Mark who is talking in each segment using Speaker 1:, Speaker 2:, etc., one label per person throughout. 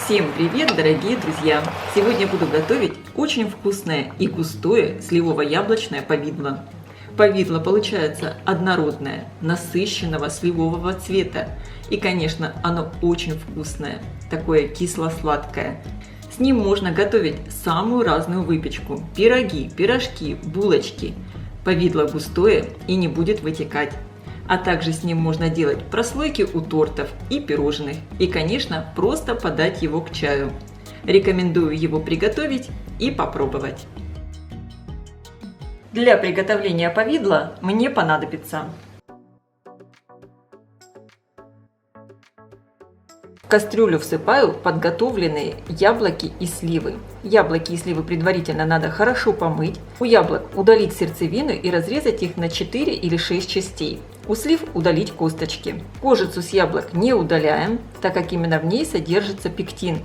Speaker 1: Всем привет, дорогие друзья! Сегодня буду готовить очень вкусное и густое сливово-яблочное повидло. Повидло получается однородное, насыщенного сливового цвета. И, конечно, оно очень вкусное, такое кисло-сладкое. С ним можно готовить самую разную выпечку – пироги, пирожки, булочки. Повидло густое и не будет вытекать. А также с ним можно делать прослойки у тортов и пирожных. И, конечно, просто подать его к чаю. Рекомендую его приготовить и попробовать. Для приготовления повидла мне понадобится в кастрюлю всыпаю подготовленные яблоки и сливы. Яблоки и сливы предварительно надо хорошо помыть. У яблок удалить сердцевину и разрезать их на 4 или 6 частей. У слив удалить косточки. Кожицу с яблок не удаляем, так как именно в ней содержится пектин,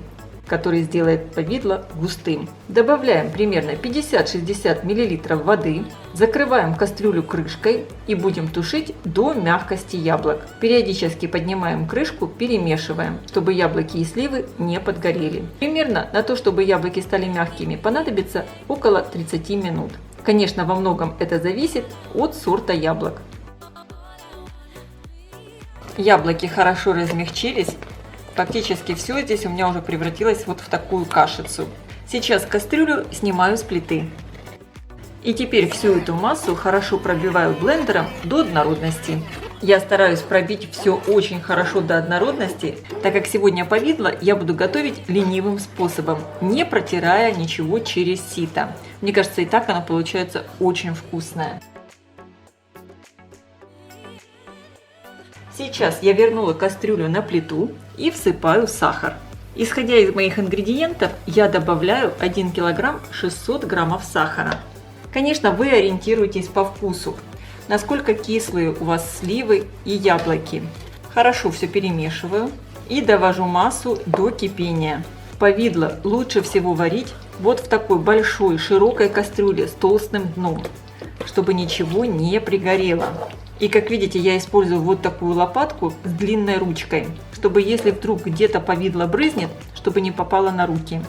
Speaker 1: который сделает повидло густым. Добавляем примерно 50-60 мл воды, закрываем кастрюлю крышкой и будем тушить до мягкости яблок. Периодически поднимаем крышку, перемешиваем, чтобы яблоки и сливы не подгорели. Примерно на то, чтобы яблоки стали мягкими, понадобится около 30 минут. Конечно, во многом это зависит от сорта яблок. Яблоки хорошо размягчились. Фактически все здесь у меня уже превратилось вот в такую кашицу. Сейчас кастрюлю снимаю с плиты. И теперь всю эту массу хорошо пробиваю блендером до однородности. Я стараюсь пробить все очень хорошо до однородности, так как сегодня повидло я буду готовить ленивым способом, не протирая ничего через сито. Мне кажется, и так оно получается очень вкусное. Сейчас я вернула кастрюлю на плиту и всыпаю сахар. Исходя из моих ингредиентов, я добавляю 1 кг 600 граммов сахара. Конечно, вы ориентируйтесь по вкусу, насколько кислые у вас сливы и яблоки. Хорошо все перемешиваю и довожу массу до кипения. Повидло лучше всего варить вот в такой большой широкой кастрюле с толстым дном, чтобы ничего не пригорело. И как видите, я использую вот такую лопатку с длинной ручкой, чтобы если вдруг где-то повидло брызнет, чтобы не попало на руки.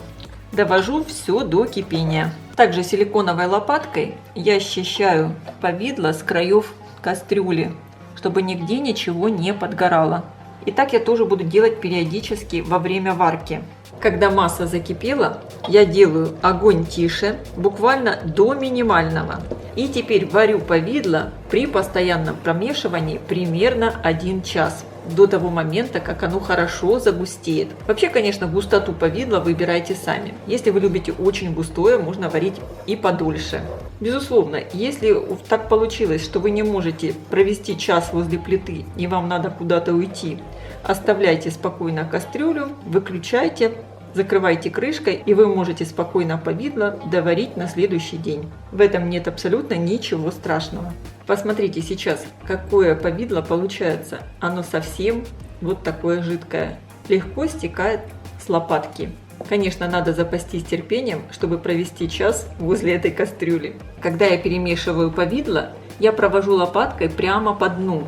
Speaker 1: Довожу все до кипения. Также силиконовой лопаткой я счищаю повидло с краев кастрюли, чтобы нигде ничего не подгорало. И так я тоже буду делать периодически во время варки. Когда масса закипела, я делаю огонь тише, буквально до минимального. И теперь варю повидло при постоянном промешивании примерно 1 час, до того момента, как оно хорошо загустеет. Вообще, конечно, густоту повидла выбирайте сами. Если вы любите очень густое, можно варить и подольше. Безусловно, если так получилось, что вы не можете провести час возле плиты и вам надо куда-то уйти, оставляйте спокойно кастрюлю, выключайте, закрывайте крышкой, и вы можете спокойно повидло доварить на следующий день. В этом нет абсолютно ничего страшного. Посмотрите сейчас, какое повидло получается. Оно совсем вот такое жидкое. Легко стекает с лопатки. Конечно, надо запастись терпением, чтобы провести час возле этой кастрюли. Когда я перемешиваю повидло, я провожу лопаткой прямо по дну,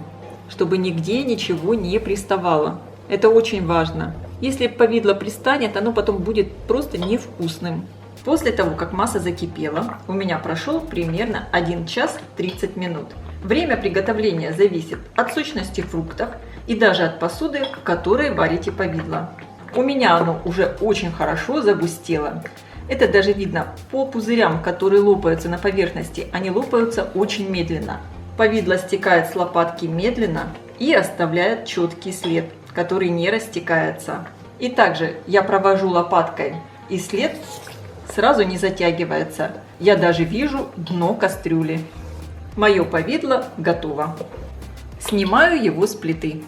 Speaker 1: чтобы нигде ничего не приставало. Это очень важно. Если повидло пристанет, оно потом будет просто невкусным. После того, как масса закипела, у меня прошел примерно 1 час 30 минут. Время приготовления зависит от сочности фруктов и даже от посуды, в которой варите повидло. У меня оно уже очень хорошо загустело. Это даже видно по пузырям, которые лопаются на поверхности. Они лопаются очень медленно. Повидло стекает с лопатки медленно и оставляет четкий след, который не растекается. И также я провожу лопаткой, и след сразу не затягивается. Я даже вижу дно кастрюли. Мое повидло готово. Снимаю его с плиты.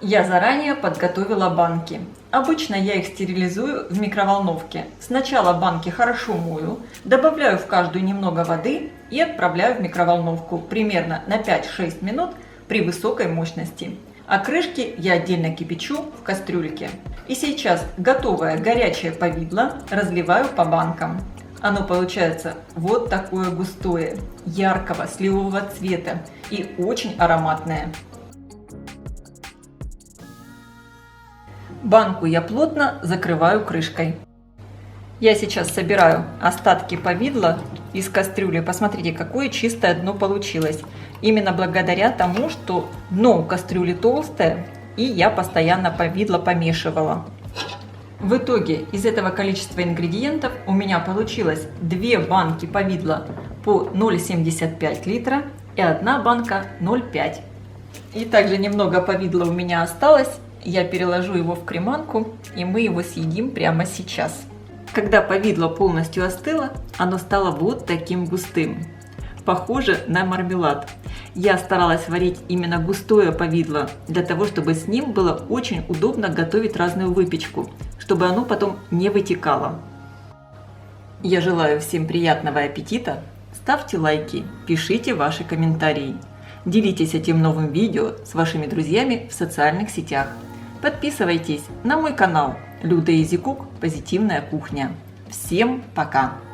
Speaker 1: Я заранее подготовила банки. Обычно я их стерилизую в микроволновке. Сначала банки хорошо мою, добавляю в каждую немного воды и отправляю в микроволновку примерно на 5-6 минут при высокой мощности. А крышки я отдельно кипячу в кастрюльке. И сейчас готовое горячее повидло разливаю по банкам. Оно получается вот такое густое, яркого сливового цвета и очень ароматное. Банку я плотно закрываю крышкой. Я сейчас собираю остатки повидла из кастрюли. Посмотрите, какое чистое дно получилось. Именно благодаря тому, что дно у кастрюли толстое, и я постоянно повидло помешивала. В итоге из этого количества ингредиентов у меня получилось 2 банки повидла по 0,75 литра и 1 банка 0,5. И также немного повидла у меня осталось. Я переложу его в креманку, и мы его съедим прямо сейчас. Когда повидло полностью остыло, оно стало вот таким густым. Похоже на мармелад. Я старалась варить именно густое повидло, для того, чтобы с ним было очень удобно готовить разную выпечку, чтобы оно потом не вытекало. Я желаю всем приятного аппетита. Ставьте лайки, пишите ваши комментарии. Делитесь этим новым видео с вашими друзьями в социальных сетях. Подписывайтесь на мой канал Люда Easy Cook Позитивная кухня. Всем пока!